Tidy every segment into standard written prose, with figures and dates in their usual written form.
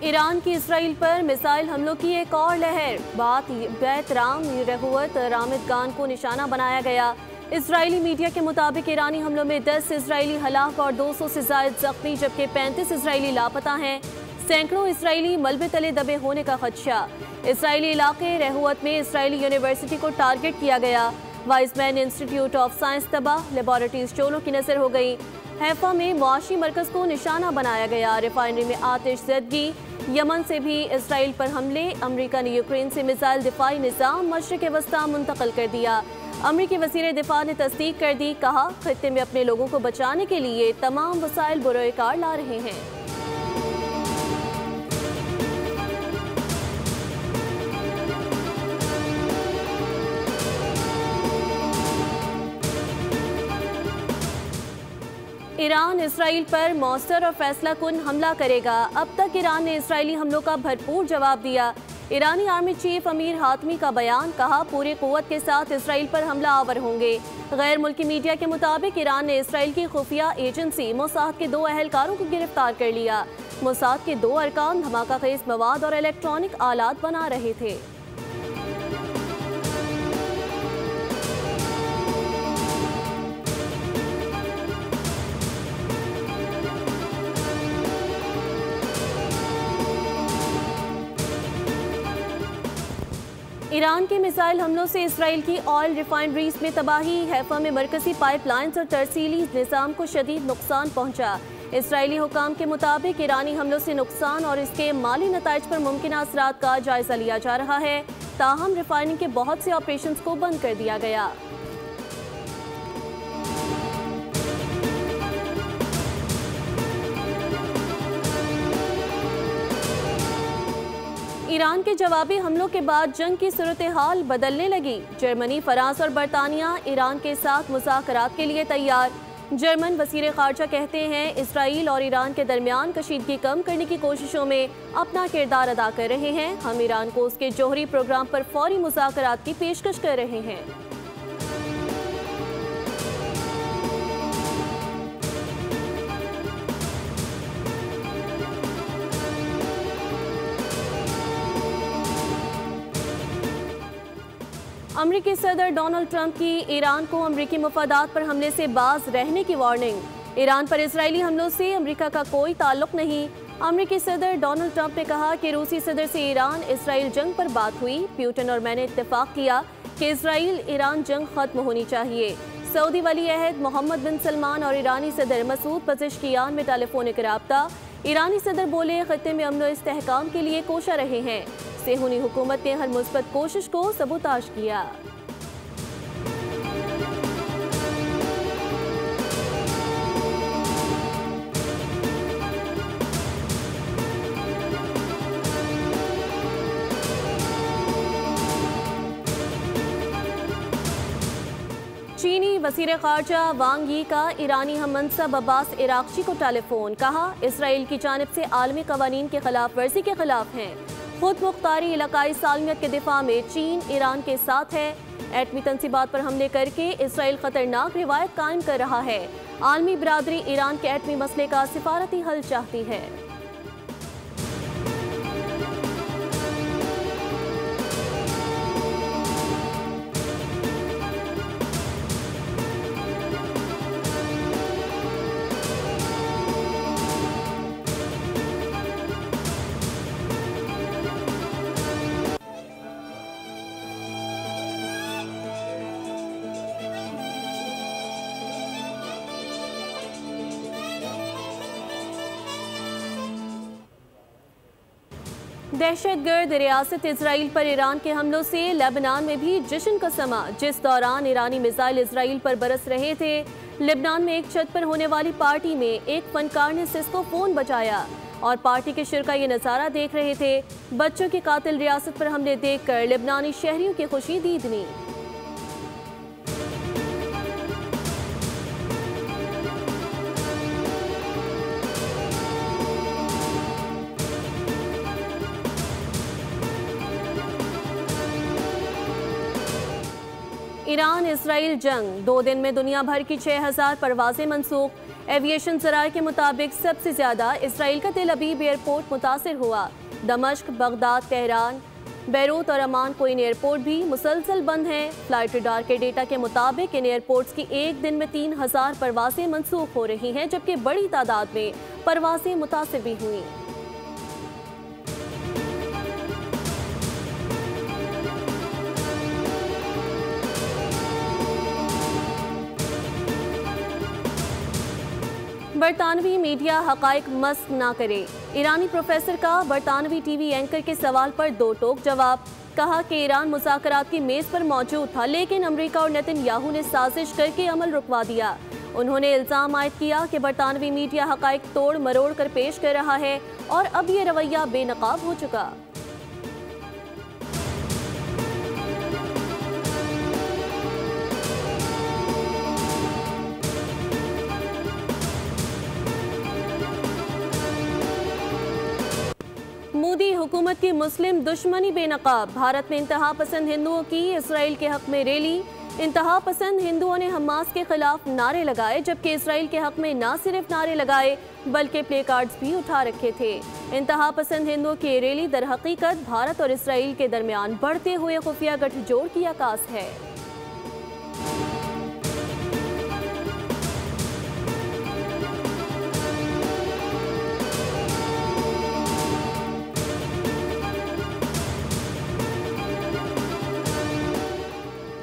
Iran की Israel पर missile हमलों की एक और लहर। बैत राम रहुवत रामिदगान को निशाना बनाया गया। इजरायली मीडिया के मुताबिक ईरानी हमलों में 10 इजरायली हलाक और 200 से ज्यादा जख्मी, जबकि 35 इजरायली लापता हैं। सैकड़ों इजरायली मलबे तले दबे होने का खदशा। इसराइली इलाके रहुवत में इसराइली यूनिवर्सिटी को टारगेट किया गया। वाइसमैन इंस्टीट्यूट ऑफ साइंस तबाह, लेबॉरेटरीज चोरों की नजर हो गई। हैफा में मुआशी मरकज को निशाना बनाया गया। रिफाइनरी में आतिशज़दगी। यमन से भी इसराइल पर हमले। अमरीका ने यूक्रेन से मिसाइल दिफाई निज़ाम मशरिक़ वस्ता मुंतकिल कर दिया। अमरीकी वज़ीर दिफा ने तस्दीक कर दी। कहा, खित्ते में अपने लोगों को बचाने के लिए तमाम वसाइल बुरोकार ला रहे हैं। ईरान इसराइल पर मौसर और फैसला कुन हमला करेगा। अब तक ईरान ने इसराइली हमलों का भरपूर जवाब दिया। ईरानी आर्मी चीफ अमीर हातमी का बयान। कहा, पूरी कुव्वत के साथ इसराइल पर हमला आवर होंगे। गैर मुल्की मीडिया के मुताबिक ईरान ने इसराइल की खुफिया एजेंसी मोसाद के 2 अहलकारों को गिरफ्तार कर लिया। मोसाद के 2 अरकान धमाका खेज मवाद और इलेक्ट्रॉनिक आलात बना रहे थे। ईरान के मिसाइल हमलों से इसराइल की ऑयल रिफाइनरीज में तबाही। हैफा में मरकजी पाइपलाइंस और तरसीली निज़ाम को शदीद नुकसान पहुंचा। इसराइली हुकाम के मुताबिक ईरानी हमलों से नुकसान और इसके माली नताइज पर मुमकिन असरात का जायजा लिया जा रहा है। ताहम रिफाइनिंग के बहुत से ऑपरेशंस को बंद कर दिया गया। ईरान के जवाबी हमलों के बाद जंग की सूरत हाल बदलने लगी। जर्मनी, फ्रांस और बरतानिया ईरान के साथ मुज़ाकरात के लिए तैयार। जर्मन वज़ीर ख़ारजा कहते हैं, इसराइल और ईरान के दरमियान कशीदगी कम करने की कोशिशों में अपना किरदार अदा कर रहे हैं। हम ईरान को उसके जौहरी प्रोग्राम पर फौरी मुज़ाकरात की पेशकश कर रहे हैं। अमरीकी सदर डोनाल्ड ट्रंप की ईरान को अमरीकी मफादात पर हमले से बाज रहने की वार्निंग। ईरान पर इसराइली हमलों से अमरीका का कोई ताल्लुक नहीं। अमरीकी सदर डोनाल्ड ट्रंप ने कहा कि रूसी सदर से ईरान इसराइल जंग पर बात हुई। पुतिन और मैंने इत्तेफाक किया कि इसराइल ईरान जंग खत्म होनी चाहिए। सऊदी वली अहद मोहम्मद बिन सलमान और ईरानी सदर मसूद पज़ेश्कियान में टेलीफोनिक राब्ता। ईरानी सदर बोले, खत्ते में अमन इस्तेहकाम के लिए कोशा रहे हैं। सेहूनी हुकूमत ने हर मुस्बत कोशिश को सबूताज किया। चीनी वज़ीर ख़ारजा वांग यी का ईरानी हम मनसब अब्बास इराक़ची को टेलीफोन। कहा, इसराइल की जानिब से आलमी कवानीन के खिलाफ वर्जी के खिलाफ हैं। खुद मुख्तारी इलाकाई सालमियत के दिफा में चीन ईरान के साथ है। एटमी तंसीबात पर हमले करके इसराइल खतरनाक रिवायत कायम कर रहा है। आलमी बरादरी ईरान के एटमी मसले का सिफारती हल चाहती है। दहशतगर्द रियासत इसराइल पर ईरान के हमलों से लेबनान में भी जश्न का समा। जिस दौरान ईरानी मिसाइल इसराइल पर बरस रहे थे, लेबनान में एक छत पर होने वाली पार्टी में एक फनकार ने सिस्को फोन बजाया और पार्टी के शिरका ये नज़ारा देख रहे थे। बच्चों की कातिल रियासत पर हमले देखकर लेबनानी शहरियों की खुशी दीदनी। ईरान इसराइल जंग, 2 दिन में दुनिया भर की 6000 परवाजें मनसूख। एविएशन जराये के मुताबिक सबसे ज्यादा इसराइल का तेल अबीब एयरपोर्ट मुतासिर हुआ। दमश्क, बगदाद, तेहरान, बैरूत और अमान को इन एयरपोर्ट भी मुसलसल बंद हैं। फ्लाइट रडार के डेटा के मुताबिक इन एयरपोर्ट्स की एक दिन में 3000 परवासें मंसूख हो रही हैं, जबकि बड़ी तादाद में परवासें मुतासिर भी हुई। बरतानवी मीडिया हकाइक मस्क ना करे। ईरानी प्रोफेसर का बरतानवी टीवी एंकर के सवाल पर दो टोक जवाब। कहा कि ईरान मुज़ाकरात की मेज पर मौजूद था, लेकिन अमेरिका और नेतन्याहू ने साजिश करके अमल रुकवा दिया। उन्होंने इल्जाम आयद किया कि बरतानवी मीडिया हकाइक तोड़ मरोड़ कर पेश कर रहा है और अब ये रवैया बेनकाब हो चुका। मोदी हुकूमत की मुस्लिम दुश्मनी बेनकाब। भारत में इंतहा पसंद हिंदुओं की इसराइल के हक में रैली। इंतहा पसंद हिंदुओं ने हमास के खिलाफ नारे लगाए, जबकि इसराइल के हक में न सिर्फ नारे लगाए बल्कि प्ले कार्ड्स भी उठा रखे थे। इंतहा पसंद हिंदुओं की रैली दर हकीकत भारत और इसराइल के दरमियान बढ़ते हुए खुफिया गठजोड़ की आकाश है।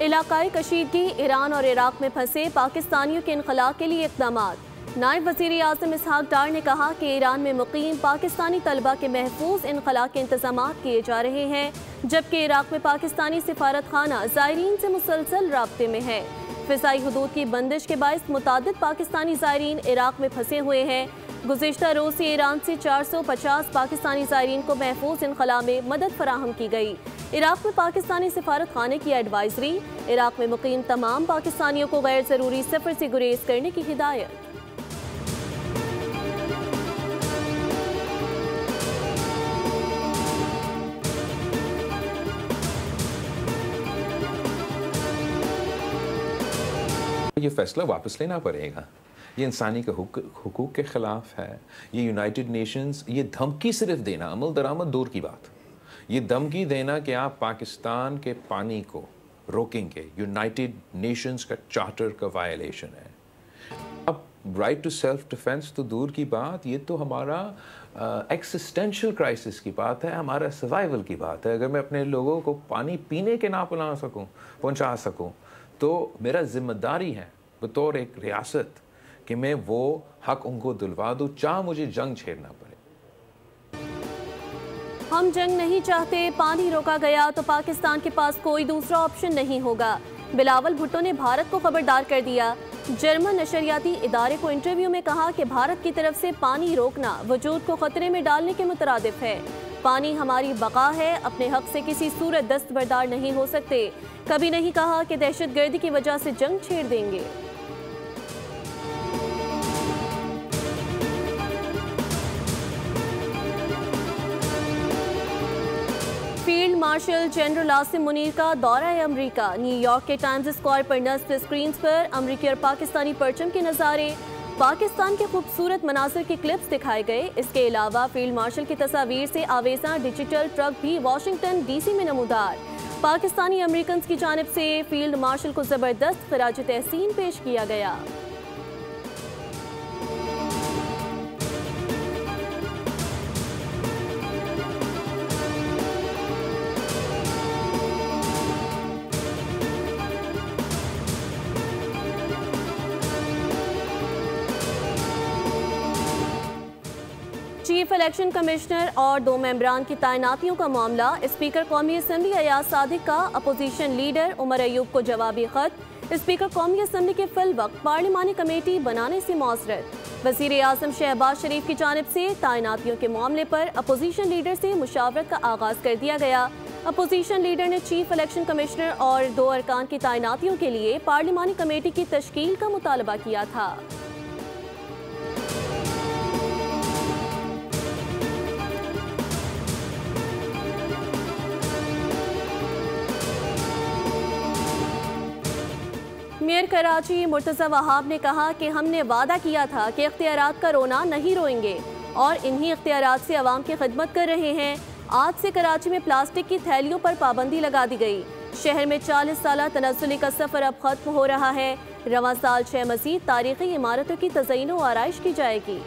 इलाकाई कशीदगी, ईरान और इराक में फंसे पाकिस्तानियों के इनखला के लिए इक़दामात। नायब वज़ीर आज़म इसहाक डार ने कहा कि ईरान में मुकीम पाकिस्तानी तलबा के महफूज इनखला के इंतजामात किए जा रहे हैं, जबकि इराक में पाकिस्तानी सिफारत खाना ज़ायरीन से मुसलसल राब्ते में है। फ़िज़ाई हुदूद की बंदिश के बायस मुतादिद पाकिस्तानी ज़ायरीन इराक में फंसे हुए हैं। गुज़िश्ता रोज़ से ईरान से 450 पाकिस्तानी ज़ायरीन को महफूज इनखला में मदद फराहम की गई। इराक में पाकिस्तानी सिफारत खाने की एडवाइजरी। इराक में मुकीम तमाम पाकिस्तानियों को गैर ज़रूरी सफ़र से गुरेज करने की हिदायत। ये फैसला वापस लेना पड़ेगा। ये इंसानी के हुकूक के ख़िलाफ़ है। ये यूनाइटेड नेशंस, ये धमकी सिर्फ देना, अमल दरामद दूर की बात, ये धमकी देना कि आप पाकिस्तान के पानी को रोकेंगे, यूनाइटेड नेशंस का चार्टर का वायलेशन है। अब राइट टू सेल्फ डिफेंस तो दूर की बात, ये तो हमारा एक्सिस्टेंशियल क्राइसिस की बात है, हमारा सर्वाइवल की बात है। अगर मैं अपने लोगों को पानी पीने के ना पहुंचा सकूं तो मेरा जिम्मेदारी है बतौर एक रियासत कि मैं वो हक उनको दिलवा दूं, चाहे मुझे जंग छेड़ना पड़े। हम जंग नहीं चाहते, पानी रोका गया तो पाकिस्तान के पास कोई दूसरा ऑप्शन नहीं होगा। बिलावल भुट्टो ने भारत को खबरदार कर दिया। जर्मन नशरियाती इदारे को इंटरव्यू में कहा कि भारत की तरफ से पानी रोकना वजूद को खतरे में डालने के मुतरादिफ है। पानी हमारी बका है, अपने हक से किसी सूरत दस्तबरदार नहीं हो सकते। कभी नहीं कहा कि दहशतगर्दी की वजह से जंग छेड़ देंगे। Field marshal general Asim Munir का दौरा अमरीका। न्यूयॉर्क के टाइम्स स्क्वायर पर नस्ब स्क्रीन पर अमरीकी और पाकिस्तानी परचम के नज़ारे, पाकिस्तान के खूबसूरत मनासिर की क्लिप्स दिखाए गए। इसके अलावा फील्ड मार्शल की तस्वीर से आवेजा डिजिटल ट्रक भी वाशिंगटन DC में नमूदार। पाकिस्तानी अमेरिकन की जानिब से फील्ड मार्शल को ज़बरदस्त खराज तहसीन पेश किया गया। चीफ इलेक्शन कमिश्नर और 2 मेंबरान की तैनातियों का मामला। स्पीकर कौमी असम्बली अयाज सादिक का अपोजिशन लीडर उमर अयूब को जवाबी खत। स्पीकर कौमी असम्बली के फिल वक्त पार्लिमानी कमेटी बनाने से मौजरत। वज़ीर आज़म शहबाज शरीफ की जानिब से तैनातियों के मामले पर अपोजिशन लीडर से मुशावरत का आगाज़ कर दिया गया। अपोजिशन लीडर ने चीफ इलेक्शन कमिश्नर और 2 अरकान की तैनातियों के लिए पार्लिमानी कमेटी की तश्कील का मुतालबा किया था। मेयर कराची मुर्तज़ा वहाब ने कहा कि हमने वादा किया था कि इख्तियारात का रोना नहीं रोएंगे और इन्हीं इख्तियारात से अवाम की खिदमत कर रहे हैं। आज से कराची में प्लास्टिक की थैलियों पर पाबंदी लगा दी गई। शहर में 40 साल तनज़्ज़ुली का सफ़र अब ख़त्म हो रहा है। रवां साल 6 मज़ीद तारीख़ी इमारतों की तज़यीन व आराइश की जाएगी।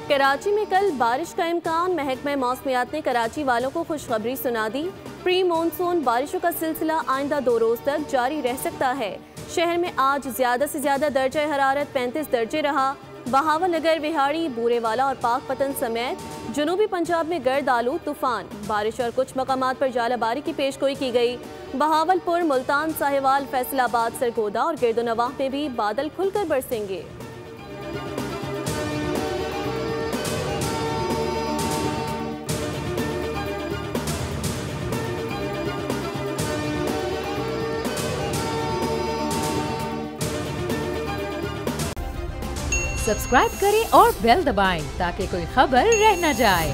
कराची में कल बारिश का इम्कान। महकमा मौसमियात ने कराची वालों को खुशखबरी सुना दी। प्री मानसून बारिशों का सिलसिला आइंदा 2 रोज तक जारी रह सकता है। शहर में आज ज्यादा से ज्यादा दर्जा हरारत 35 दर्जे रहा। बहावलनगर, विहाड़ी, बूरेवाला और पाकपतन समेत जनूबी पंजाब में गर्द आलू तूफान बारिश और कुछ मकामात पर जालाबारी की पेशगोई की गई। बहावलपुर, मुल्तान, साहिवाल, फैसलाबाद, सरगोदा और गिरदोनवाह में भी बादल खुलकर बरसेंगे। सब्सक्राइब करें और बेल दबाएं ताकि कोई खबर रह न जाए।